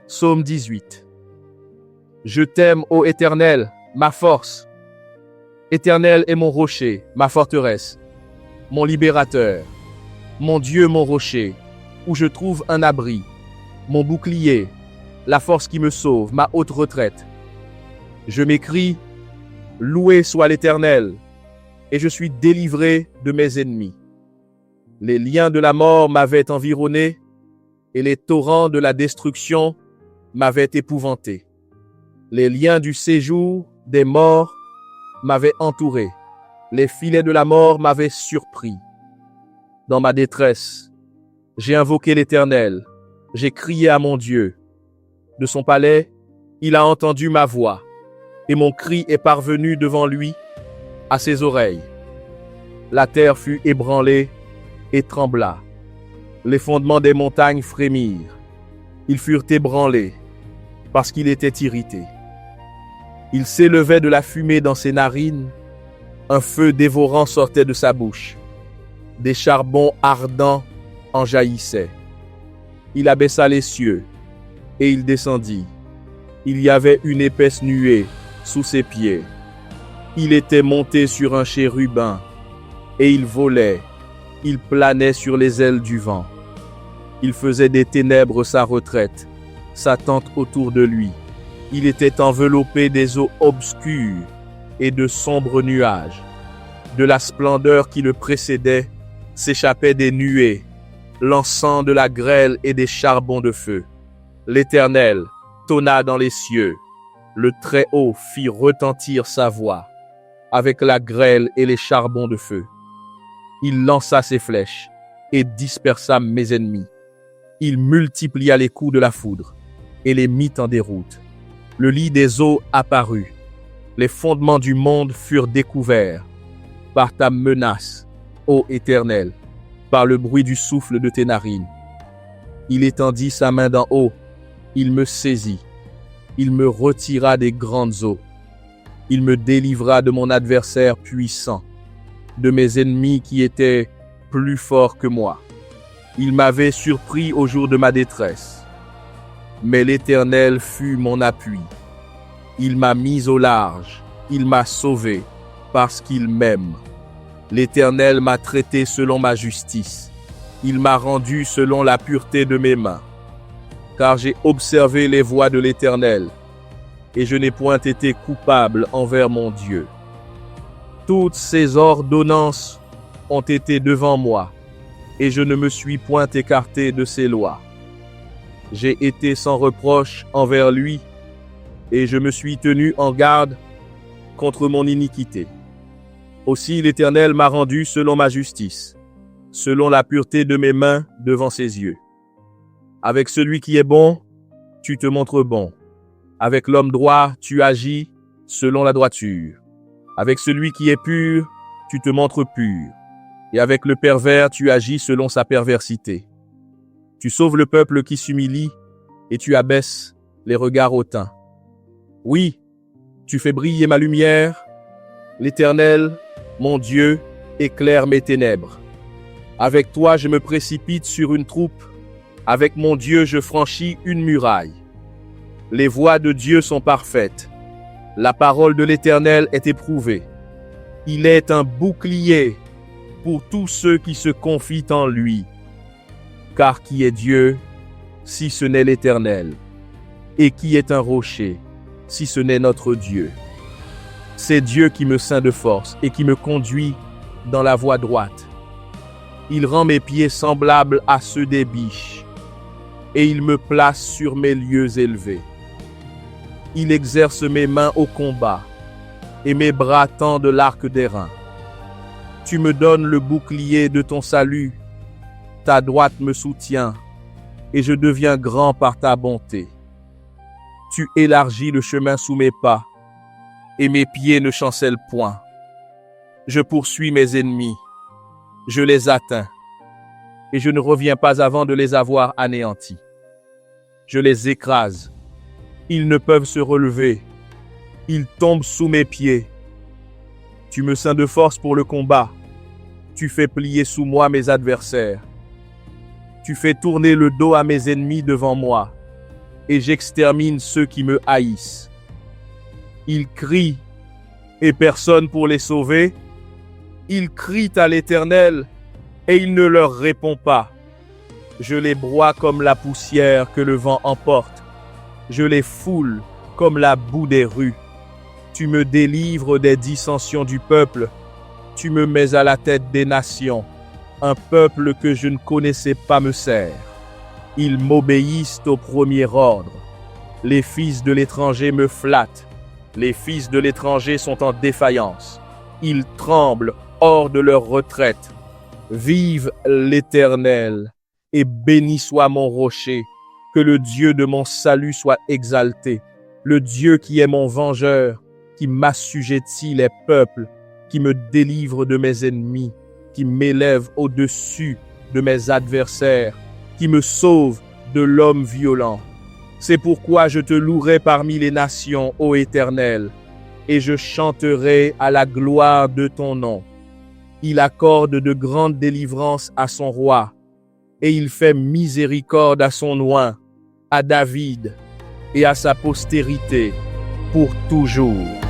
Psaume 18. Je t'aime, ô Éternel, ma force. Éternel est mon rocher, ma forteresse, mon libérateur, mon Dieu, mon rocher, où je trouve un abri, mon bouclier, la force qui me sauve, ma haute retraite. Je m'écrie, loué soit l'Éternel, et je suis délivré de mes ennemis. Les liens de la mort m'avaient environné, et les torrents de la destruction m'avaient épouvanté. Les liens du séjour des morts m'avaient entouré. Les filets de la mort m'avaient surpris. Dans ma détresse, j'ai invoqué l'Éternel. J'ai crié à mon Dieu. De son palais, il a entendu ma voix, et mon cri est parvenu devant lui, à ses oreilles. La terre fut ébranlée et trembla. Les fondements des montagnes frémirent. Ils furent ébranlés, parce qu'il était irrité. Il s'élevait de la fumée dans ses narines, un feu dévorant sortait de sa bouche. Des charbons ardents en jaillissaient. Il abaissa les cieux, et il descendit. Il y avait une épaisse nuée sous ses pieds. Il était monté sur un chérubin, et il volait. Il planait sur les ailes du vent. Il faisait des ténèbres sa retraite, sa tente autour de lui. Il était enveloppé des eaux obscures et de sombres nuages. De la splendeur qui le précédait s'échappaient des nuées, l'encens de la grêle et des charbons de feu. L'Éternel tonna dans les cieux. Le Très-Haut fit retentir sa voix avec la grêle et les charbons de feu. Il lança ses flèches et dispersa mes ennemis. Il multiplia les coups de la foudre et les mit en déroute. Le lit des eaux apparut. Les fondements du monde furent découverts par ta menace, ô Éternel, par le bruit du souffle de tes narines. Il étendit sa main d'en haut. Il me saisit. Il me retira des grandes eaux. Il me délivra de mon adversaire puissant, de mes ennemis qui étaient plus forts que moi. Il m'avait surpris au jour de ma détresse. Mais l'Éternel fut mon appui. Il m'a mis au large. Il m'a sauvé parce qu'il m'aime. L'Éternel m'a traité selon ma justice. Il m'a rendu selon la pureté de mes mains. Car j'ai observé les voies de l'Éternel, et je n'ai point été coupable envers mon Dieu. Toutes ses ordonnances ont été devant moi, et je ne me suis point écarté de ses lois. J'ai été sans reproche envers lui, et je me suis tenu en garde contre mon iniquité. Aussi l'Éternel m'a rendu selon ma justice, selon la pureté de mes mains devant ses yeux. Avec celui qui est bon, tu te montres bon. Avec l'homme droit, tu agis selon la droiture. Avec celui qui est pur, tu te montres pur. Et avec le pervers, tu agis selon sa perversité. Tu sauves le peuple qui s'humilie, et tu abaisses les regards hautains. Oui, tu fais briller ma lumière. L'Éternel, mon Dieu, éclaire mes ténèbres. Avec toi, je me précipite sur une troupe. Avec mon Dieu, je franchis une muraille. Les voies de Dieu sont parfaites. La parole de l'Éternel est éprouvée. Il est un bouclier pour tous ceux qui se confient en lui. Car qui est Dieu, si ce n'est l'Éternel? Et qui est un rocher, si ce n'est notre Dieu? C'est Dieu qui me ceint de force et qui me conduit dans la voie droite. Il rend mes pieds semblables à ceux des biches, et il me place sur mes lieux élevés. Il exerce mes mains au combat, et mes bras tendent l'arc d'airain. Tu me donnes le bouclier de ton salut, ta droite me soutient, et je deviens grand par ta bonté. Tu élargis le chemin sous mes pas, et mes pieds ne chancellent point. Je poursuis mes ennemis, je les atteins, et je ne reviens pas avant de les avoir anéantis. Je les écrase, ils ne peuvent se relever, ils tombent sous mes pieds. Tu me ceins de force pour le combat, tu fais plier sous moi mes adversaires. Tu fais tourner le dos à mes ennemis devant moi. et j'extermine ceux qui me haïssent. Ils crient, et personne pour les sauver. Ils crient à l'Éternel, et il ne leur répond pas. Je les broie comme la poussière que le vent emporte. Je les foule comme la boue des rues. Tu me délivres des dissensions du peuple. Tu me mets à la tête des nations. Un peuple que je ne connaissais pas me sert. Ils m'obéissent au premier ordre. Les fils de l'étranger me flattent. Les fils de l'étranger sont en défaillance. Ils tremblent hors de leur retraite. Vive l'Éternel, et béni soit mon rocher. Que le Dieu de mon salut soit exalté. Le Dieu qui est mon vengeur, qui m'assujettit les peuples, qui me délivre de mes ennemis, qui m'élève au-dessus de mes adversaires, qui me sauve de l'homme violent. C'est pourquoi je te louerai parmi les nations, ô Éternel, et je chanterai à la gloire de ton nom. Il accorde de grandes délivrances à son roi, et il fait miséricorde à son oint, à David et à sa postérité pour toujours.